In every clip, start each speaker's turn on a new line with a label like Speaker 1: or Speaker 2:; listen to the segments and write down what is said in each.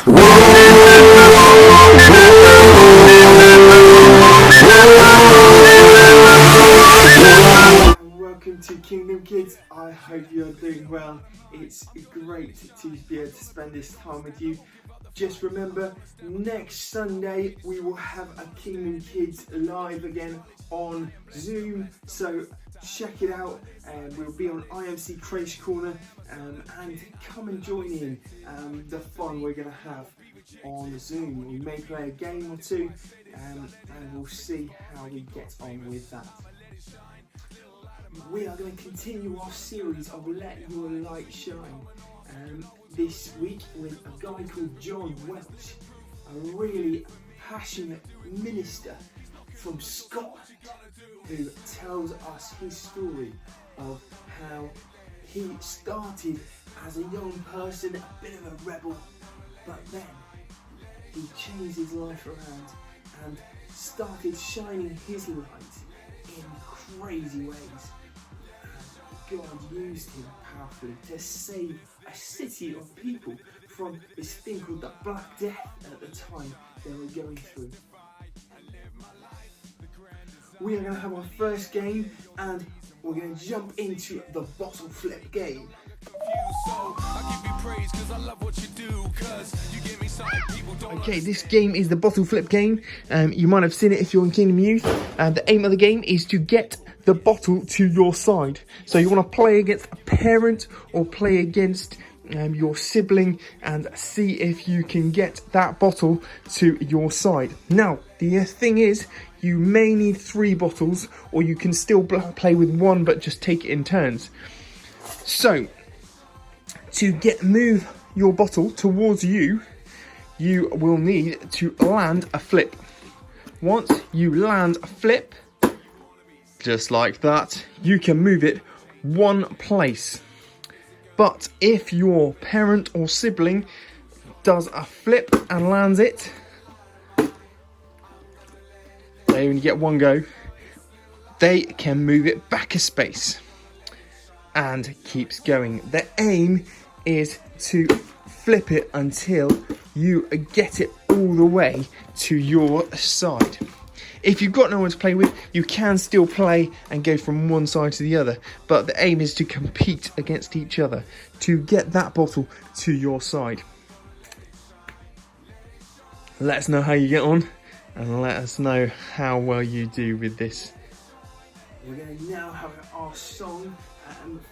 Speaker 1: Welcome to Kingdom Kids. I hope you're doing well. It's great to be able to spend this time with you. Just remember, next Sunday we will have a Kingdom Kids live again on Zoom, so check it out. We'll be on IMC Crash Corner, and come and join in the fun we're going to have on Zoom. We may play a game or two, and we'll see how we get on with that. We are going to continue our series of Let Your Light Shine. This week with a guy called John Welch, a really passionate minister from Scotland, who tells us his story of how he started as a young person, a bit of a rebel, but then he changed his life around and started shining his light in crazy ways. God used him powerfully to save a city of people from this thing called the Black Death at the time they were going through. We are going to have our first game, and we're going to jump into the bottle flip game. Okay, this game is the bottle flip game. You might have seen it if you're in Kingdom Youth. The aim of the game is to get the bottle to your side. So you want to play against a parent or play against your sibling and see if you can get that bottle to your side. Now, the thing is, you may need 3 bottles, or you can still play with 1 but just take it in turns. So, to move your bottle towards you, you will need to land a flip. Once you land a flip, just like that, you can move it 1 place. But if your parent or sibling does a flip and lands it, they only get 1 go. They can move it back a space and keeps going. The aim is to flip it until you get it all the way to your side. If you've got no one to play with, you can still play and go from one side to the other, but the aim is to compete against each other to get that bottle to your side. Let us know how you get on, and let us know how well you do with this. We're going to now have our song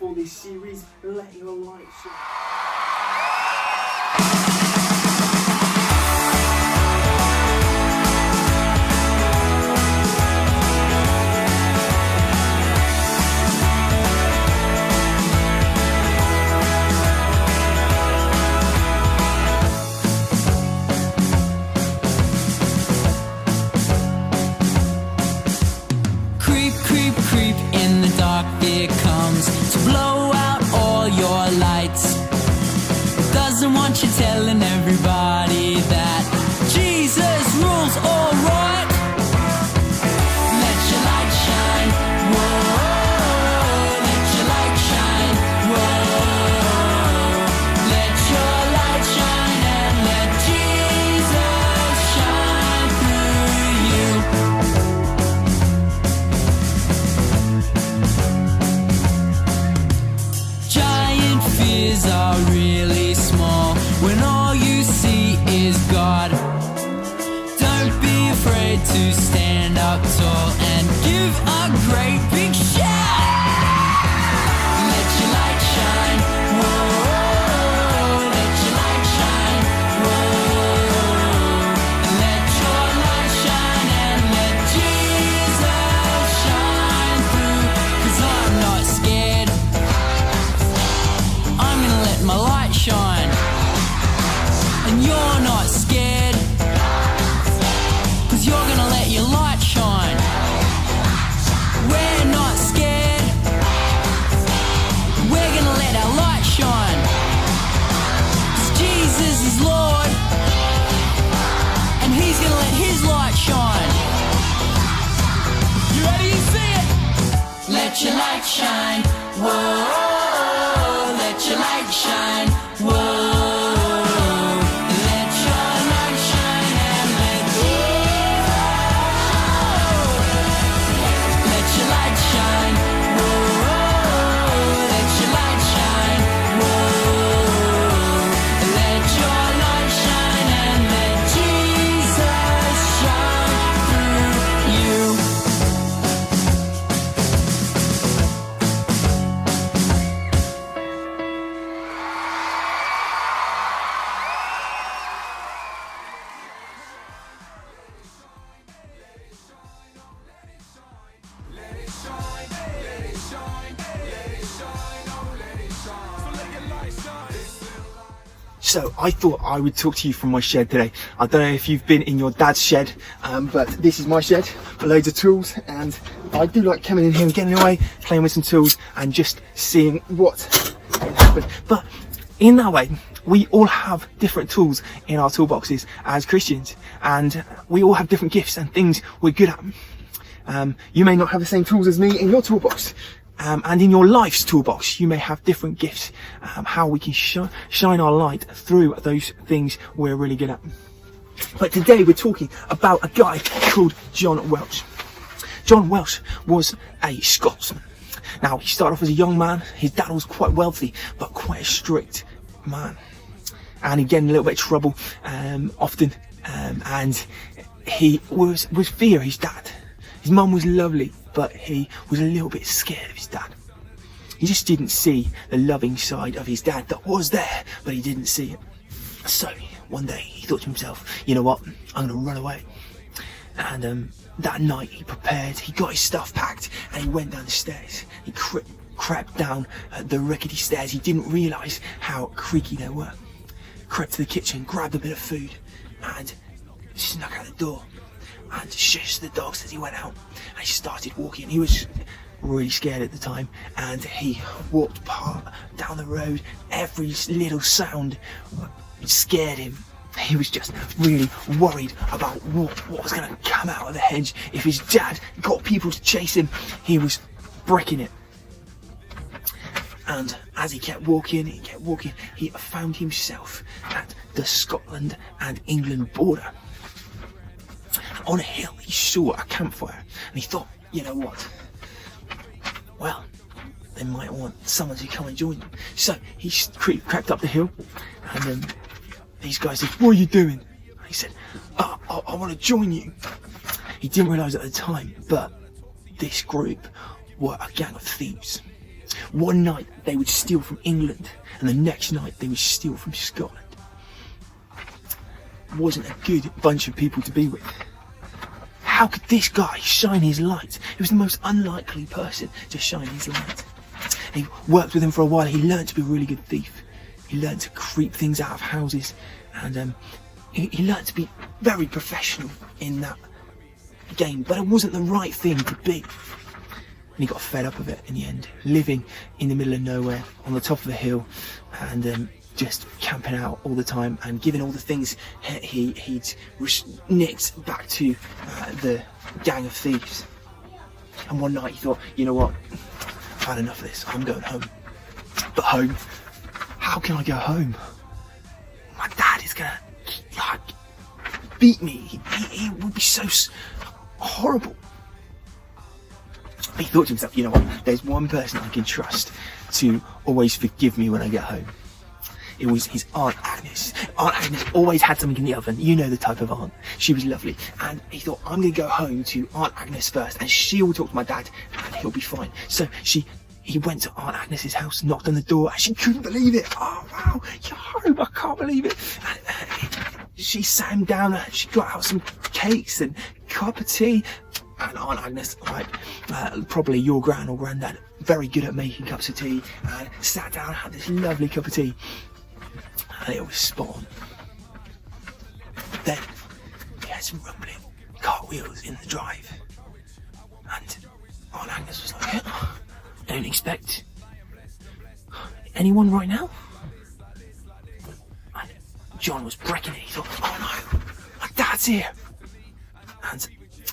Speaker 1: for this series, Let Your Light Shine.
Speaker 2: Creep in the dark, fear comes to blow out all your lights. Doesn't want you telling everybody that Jesus rules all right. Let your light shine, whoa. Let your light shine, whoa. Let your light shine and let Jesus shine through you. Giant fears are really small when all you see is God. Don't be afraid to stand up tall and give a great big shout. Let your light shine, whoa. Let your light shine, whoa. Let your light shine and let Jesus shine through. 'Cause I'm not scared, I'm gonna let my light shine. And you're not scared, 'cause you're gonna let your light shine. We're not scared.
Speaker 1: So I thought I would talk to you from my shed today. I don't know if you've been in your dad's shed, but this is my shed with loads of tools, and I do like coming in here and getting away, playing with some tools and just seeing what can happen. But in that way, we all have different tools in our toolboxes as Christians, and we all have different gifts and things we're good at. You may not have the same tools as me in your toolbox, and in your life's toolbox you may have different gifts, how we can shine our light through those things we're really good at. But today we're talking about a guy called John Welsh. John Welsh was a Scotsman. Now, he started off as a young man. His dad was quite wealthy, but quite a strict man. And he'd get in a little bit of trouble often. And he was fear his dad. His mum was lovely, but he was a little bit scared of his dad. He just didn't see the loving side of his dad that was there, but he didn't see it. So one day he thought to himself, you know what, I'm going to run away. And that night he prepared, he got his stuff packed, and he went down the stairs. He crept down the rickety stairs. He didn't realise how creaky they were. Crept to the kitchen, grabbed a bit of food, and snuck out the door and shushed the dogs as he went out. And he started walking. He was really scared at the time, and he walked down the road. Every little sound scared him. He was just really worried about what was going to come out of the hedge. If his dad got people to chase him, he was breaking it. And as he kept walking, he found himself at the Scotland and England border. On a hill, he saw a campfire, and he thought, you know what? Well, they might want someone to come and join them. So he crept up the hill, and these guys said, what are you doing? And he said, I want to join you. He didn't realise at the time, but this group were a gang of thieves. One night they would steal from England, and the next night they would steal from Scotland. Wasn't a good bunch of people to be with. How could this guy shine his light? He was the most unlikely person to shine his light. He worked with him for a while. He learned to be a really good thief. He learned to creep things out of houses, and he learned to be very professional in that game, but it wasn't the right thing to be. And he got fed up of it in the end, living in the middle of nowhere on the top of a hill, and just camping out all the time and giving all the things he'd nicked back to the gang of thieves. And one night he thought, you know what, I've had enough of this, I'm going home. But home, how can I go home? My dad is gonna beat me. He would be so horrible. He thought to himself, you know what, there's one person I can trust to always forgive me when I get home. It was his Aunt Agnes. Aunt Agnes always had something in the oven. You know the type of aunt. She was lovely. And he thought, I'm going to go home to Aunt Agnes first, and she will talk to my dad, and he'll be fine. So he went to Aunt Agnes's house, knocked on the door, and she couldn't believe it. Oh, wow, you're home, I can't believe it. And, she sat him down, and she got out some cakes and a cup of tea. And Aunt Agnes, probably your gran or granddad, very good at making cups of tea, and sat down and had this lovely cup of tea. And it was spot on. Then he had some rumbling cartwheels in the drive, and Aunt Agnes was like, don't expect anyone right now. And John was breaking it. He thought, oh no, my dad's here. And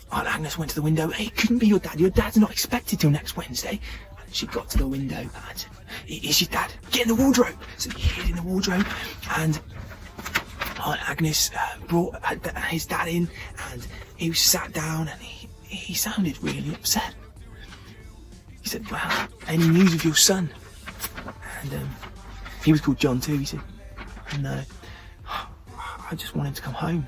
Speaker 1: Aunt Agnes went to the window. It couldn't be your dad. Your dad's not expected till next Wednesday. And she got to the window and said, is your dad? Get in the wardrobe. So he hid in the wardrobe, and Aunt Agnes brought his dad in, and he was sat down, and he sounded really upset. He said, well, any news of your son? And he was called John too. He said, no, I just want him to come home.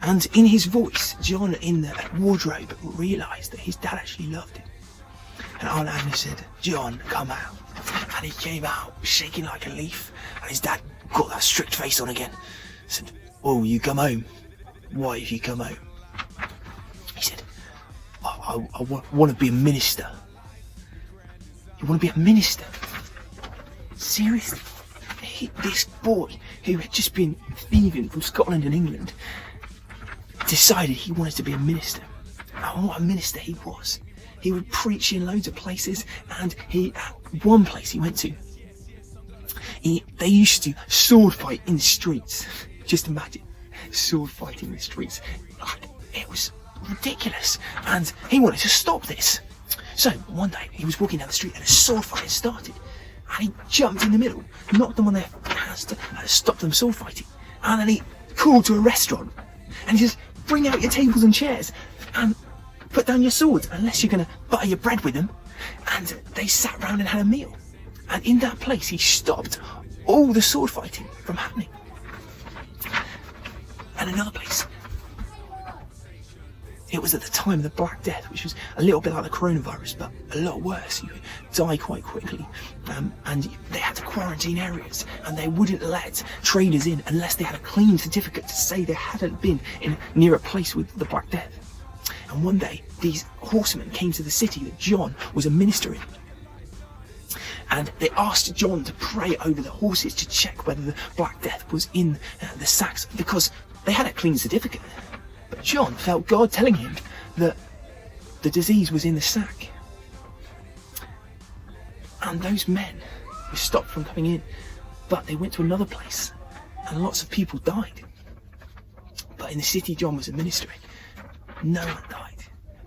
Speaker 1: And in his voice, John in the wardrobe realised that his dad actually loved him. And Aunt Agnes said, John, come out. And he came out shaking like a leaf, and his dad got that strict face on again. Said, oh, you come home? Why have you come home? He said, I want to be a minister. You want to be a minister? Seriously? this boy who had just been thieving from Scotland and England decided he wanted to be a minister. And what a minister he was. He would preach in loads of places, and one place he went to, they used to sword fight in the streets. Just imagine, sword fighting in the streets. It was ridiculous, and he wanted to stop this. So one day he was walking down the street and a sword fight started, and he jumped in the middle, knocked them on their hands to stop them sword fighting, and then he called to a restaurant and he says, bring out your tables and chairs and put down your swords unless you're going to butter your bread with them. And they sat round and had a meal, and in that place he stopped all the sword fighting from happening. And another place, it was at the time of the Black Death, which was a little bit like the coronavirus, but a lot worse. You die quite quickly, and they had to quarantine areas, and they wouldn't let traders in unless they had a clean certificate to say they hadn't been near a place with the Black Death. And one day, these horsemen came to the city that John was a minister in, and they asked John to pray over the horses to check whether the Black Death was in the sacks, because they had a clean certificate. But John felt God telling him that the disease was in the sack. And those men were stopped from coming in, but they went to another place, and lots of people died. But in the city John was administering, no one died,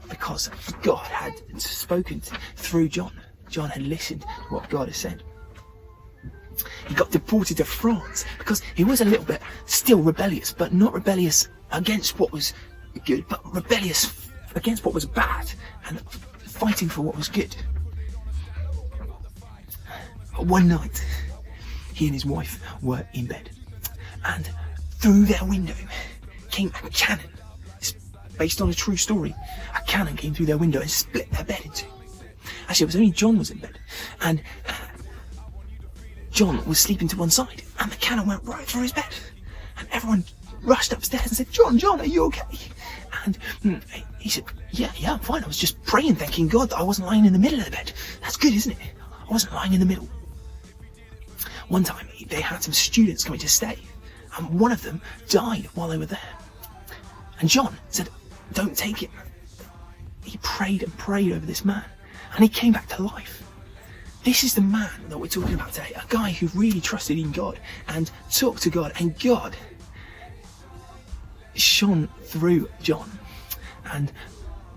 Speaker 1: because God had spoken through John. John had listened to what God had said. He got deported to France because he was a little bit still rebellious, but not rebellious against what was good, but rebellious against what was bad and fighting for what was good. One night, he and his wife were in bed, and through their window came a cannon. It's based on a true story. A cannon came through their window and split their bed in two. Actually, it was only John was in bed, and John was sleeping to one side, and the cannon went right through his bed, and everyone rushed upstairs and said, John, are you okay? And he said, yeah, I'm fine. I was just praying, thanking God that I wasn't lying in the middle of the bed. That's good, isn't it? I wasn't lying in the middle. One time, they had some students coming to stay, and one of them died while they were there. And John said, don't take him. He prayed and prayed over this man, and he came back to life. This is the man that we're talking about today, a guy who really trusted in God and talked to God, and God shone through John, and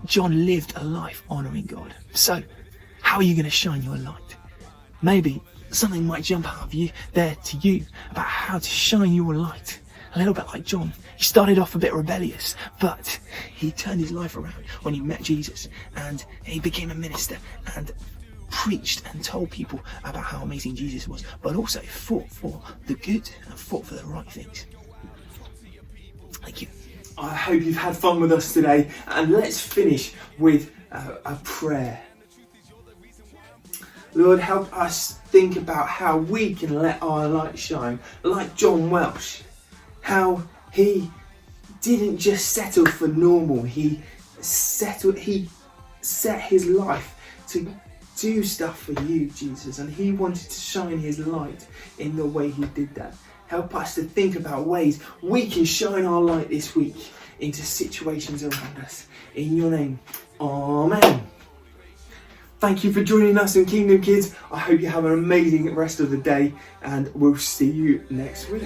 Speaker 1: John lived a life honouring God. So, how are you going to shine your light? Maybe something might jump out of you there to you about how to shine your light. A little bit like John. He started off a bit rebellious, but he turned his life around when he met Jesus, and he became a minister and preached and told people about how amazing Jesus was, but also fought for the good and fought for the right things. Thank you. I hope you've had fun with us today, and let's finish with a prayer. Lord, help us think about how we can let our light shine, like John Welsh. How he didn't just settle for normal, he set his life to do stuff for you, Jesus, and he wanted to shine his light in the way he did that. Help us to think about ways we can shine our light this week into situations around us. In your name, amen. Thank you for joining us in Kingdom Kids. I hope you have an amazing rest of the day, and we'll see you next week.